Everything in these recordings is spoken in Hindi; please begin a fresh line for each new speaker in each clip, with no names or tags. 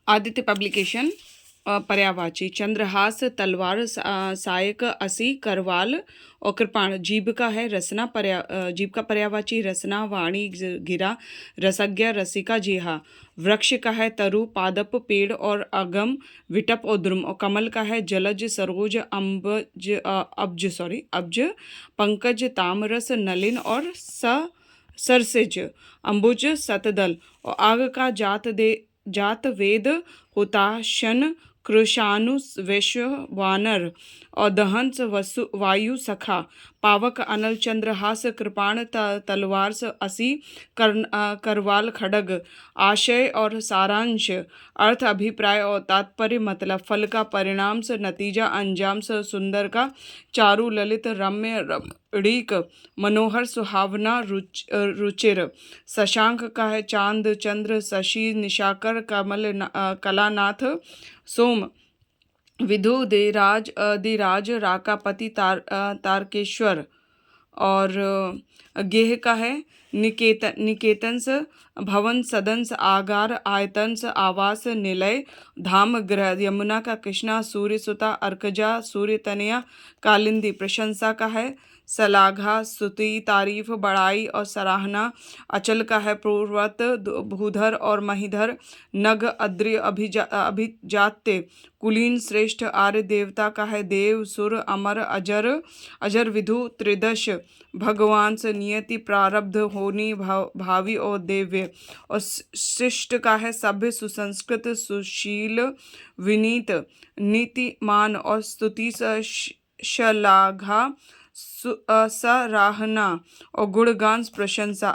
आदित्य पब्लिकेशन पर्यायवाची चंद्रहास तलवार सायक असी करवाल और कृपाण। जीभ का है रसना जीभ का पर्यायवाची रसना वाणी गिरा रसज्ञ रसिका जिहा। वृक्ष का है तरु पादप पेड़ और अगम विटप और द्रुम। और कमल का है जलज सरोज अब्ज पंकज तामरस नलिन और सरसिज अंबुज सतदल। और आग का जात वेद हुताशन कृशानु वैश्य वानर और दहंस वायु सखा। पावक अनल चंद्रहास कृपाण तलवार असी करवाल खड़ग। आशय और सारांश अर्थ अभिप्राय और तात्पर्य मतलब। फल का परिणाम से नतीजा अंजाम से सुंदर का चारु ललित रम्य रमणीक मनोहर सुहावना रुचिर। शशांक का है चांद चंद्र शशि निशाकर कमल कलानाथ सोम विधु अधिराज राकापति तारकेश्वर। और गेह का है निकेतंस भवन सदंस आगार आयतंस आवास निलय धाम ग्रह। यमुना का कृष्णा सूर्य सुता अर्कजा सूर्य तनया कालिंदी। प्रशंसा का है सलाघा स्तुति तारीफ बड़ाई और सराहना। अचल का है पूर्वत भूधर और महीधर नग अद्रि अभिजात्य कुलीन श्रेष्ठ। आर्य देवता का है देव सुर अमर अजर विधु त्रिदश भगवान से नियति प्रारब्ध होनी भावी और देव्य। और शिष्ट का है सभ्य सुसंस्कृत सुशील विनीत नीतिमान। और स्तुति शलाघा सराहना और गुणगान प्रशंसा।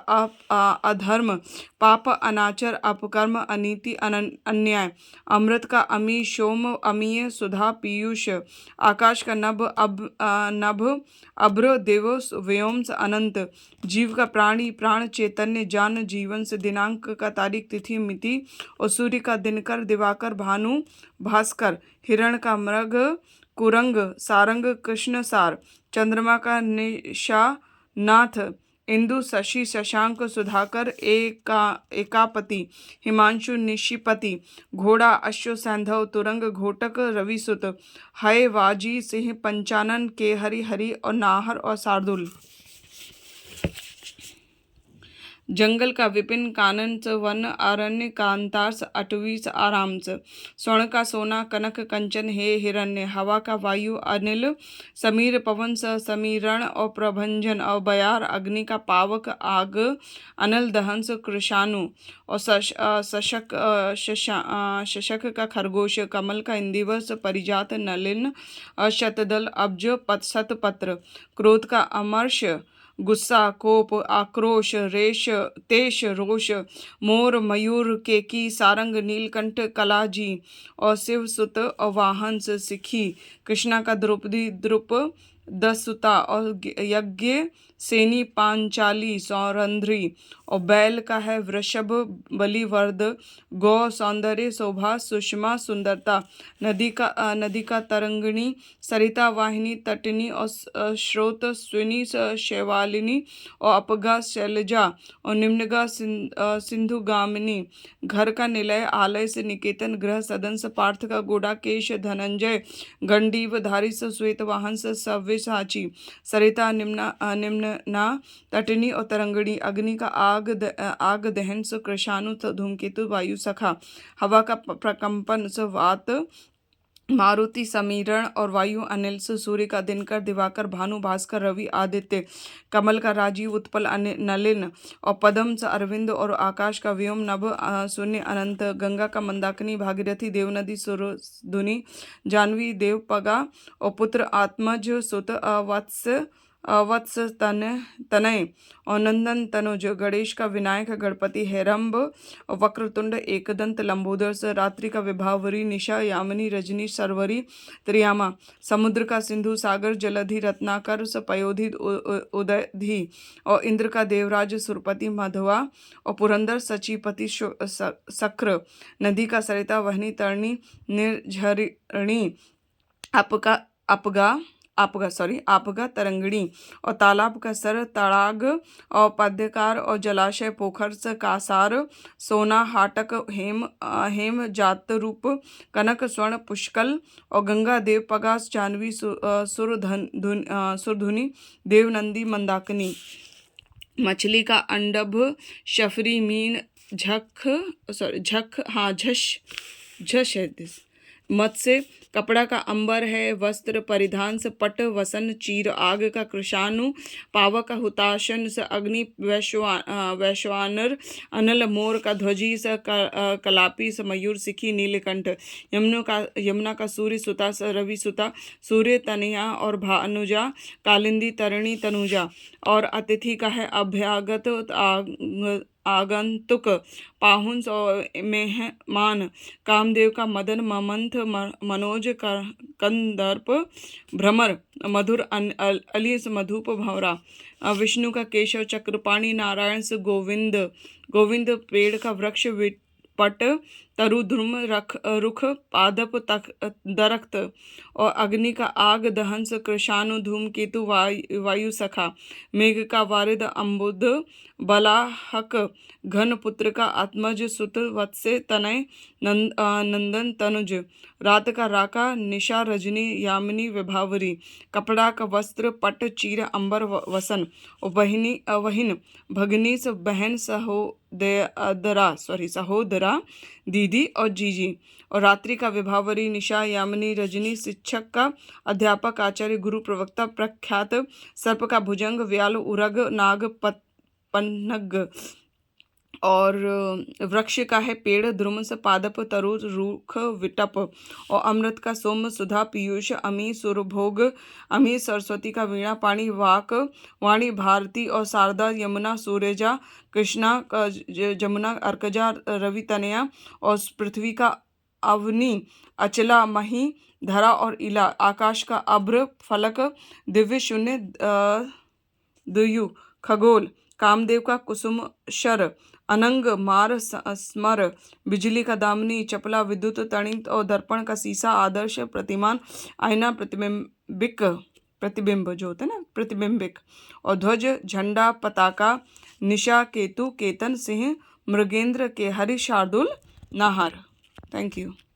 अधर्म पाप अनाचर अपकर्म अनीति अन्याय। अमृत का अमी सोम अमीय सुधा पीयूष। आकाश का नभ अभ्र देवोस व्योम्स अनंत। जीव का प्राणी प्राण चैतन्य जान जीवन से। दिनांक का तारीख तिथि मिति। और सूर्य का दिनकर दिवाकर भानु भास्कर। हिरण का मृग कुरंग सारंग कृष्ण सार। चंद्रमा का निशानाथ इंदु शशि शशांक सुधाकर एकापति हिमांशु निशिपति। घोड़ा अश्व सैंधव तुरंग घोटक रविसुत। हय वाजी सिंह पंचानन के हरि हरि और नाहर और शार्दुल। जंगल का विपिन कानन वन अरण्य कांतार्स अटवीस आरामस। स्वर्ण का सोना कनक कंचन हे हिरण्य। हवा का वायु अनिल समीर पवन समीरण और प्रभंजन। और बयार अग्नि का पावक आग अनल दहंस कृशानु। और शशक का खरगोश। कमल का इंदिवस परिजात नलिन शतदल अब्ज सतपत्र। क्रोध का अमर्ष गुस्सा कोप आक्रोश रेश तेश रोष। मोर मयूर केकी सारंग नीलकंठ कलाजी। और शिव सुत और वाहन से सिखी। कृष्णा का द्रौपदी द्रुप दसुता और यज्ञ सेनी पांचाली सौरंध्री। और बैल का है वृषभ बलिवर्द गौ सौंदर्य शोभा सुषमा सुंदरता। नदी का तरंगिणी सरिता वाहिनी तटिनी और स्रोत स्विनी शैवालिनी। और अपगा शैलजा और निम्नगा सिंधुगामिनी। घर का निलय आलय से निकेतन गृह सदन से। पार्थ का गुडाकेश धनंजय गंडीव धारी से श्वेत वाहन से सव्यसाची। सरिता निम्ना तटिनी और तरंगिणी। अग्नि का आग दहन से कृशानु धूमकेतु वायु सखा। हवा का प्रकंपन से वात मारुति समीरण और वायु अनिल से। सूर्य का दिनकर दिवाकर भानु भास्कर रवि आदित्य। कमल का राजीव उत्पल नलिन और पद्म से अरविंद। और आकाश का व्योम नभ शून्य अनंत। गंगा का मंदाकिनी भागीरथी देवनदी सुरधुनी जानवी देवपगा। और पुत्र आत्मज सुत अवत्स तनय और नंदन तनुज। गणेश का विनायक गणपति हेरंब और वक्रतुंड एकदंत लंबोदर से। रात्रि का विभावरी निशा यामिनी रजनी सरवरी त्रियामा। समुद्र का सिंधु सागर जलधि रत्नाकर स पयोधि उदयधि। और इंद्र का देवराज सुरपति मधवा और पुरंदर सचीपति शक्र। नदी का सरिता वहनी तरणी निर्झरिणी अपगा आपगा तरंगिणी, और तालाब का सर तड़ाग, और पद्यकार और जलाशय पोखर कासार, सोना हाटक हेम जातरूप, कनक स्वर्ण पुष्कल, और गंगा देव पगास जानवी सुरधुनी देवनंदी मंदाकिनी। मछली का अंडभ शफरी मीन झश है दिस। मत्स्य कपड़ा का अंबर है, वस्त्र परिधान से पट वसन चीर, आग का कृषाणु पावक का हुताशन से अग्नि, वैश्वानर अनल मोर का ध्वजी स कलापी स मयूर सिखी नीलकंठ। यमुना का सूर्य सुता स रवि सुता, सूर्य तनया और भानुजा, कालिंदी तरणि तनुजा। और अतिथि का है अभ्यागत आगंतुक, पाहुंस और मेहमान। कामदेव का मदन ममंथ मनोज कंदर्प भ्रमर, मधुर अलिस मधुप भंवरा। विष्णु का केशव चक्रपाणी, नारायण से गोविंद पेड़ का वृक्ष पट, तरु ध्रुम रुख पादप दरख्त। और अग्नि का आग दहन से कृषाणु धूमकेतु वायु सखा। मेघ का वारिद अम्बुद बलाहक, घन पुत्र का आत्मज सुत वत्से तनय नंदन तनुज। रात का राका निशा रजनी यामिनी विभावरी। कपड़ा का वस्त्र पट चीर अंबर वसन। वहिन भगनी से बहन सहोदरा दीदी और जीजी। और रात्रि का विभावरी निशा यामिनी रजनी। शिक्षक का अध्यापक आचार्य गुरु प्रवक्ता प्रख्यात। सर्प का भुजंग व्याल उरग नाग पन्नग। और वृक्ष का है पेड़ द्रुम से पादप तरु रूख विटप। और अमृत का सोम सुधा पीयूष अमी सुरभोग। अमी सरस्वती का वीणा पाणी वाक वाणी भारती। और शारदा यमुना सूर्यजा, कृष्णा जमुना अर्कजा रवि तनया। और पृथ्वी का अवनी अचला मही धरा और इला। आकाश का अभ्र फलक दिव्य शून्य दुयु खगोल। कामदेव का कुसुम शर अनंग मार स्मर। बिजली का दामनी चपला विद्युत तणित। और दर्पण का सीसा आदर्श प्रतिमान आईना प्रतिबिंब जो होता है ना प्रतिबिंबिक। और ध्वज झंडा पताका निशा केतु केतन सिंह मृगेंद्र के हरि शार्दुल नाहर। Thank you.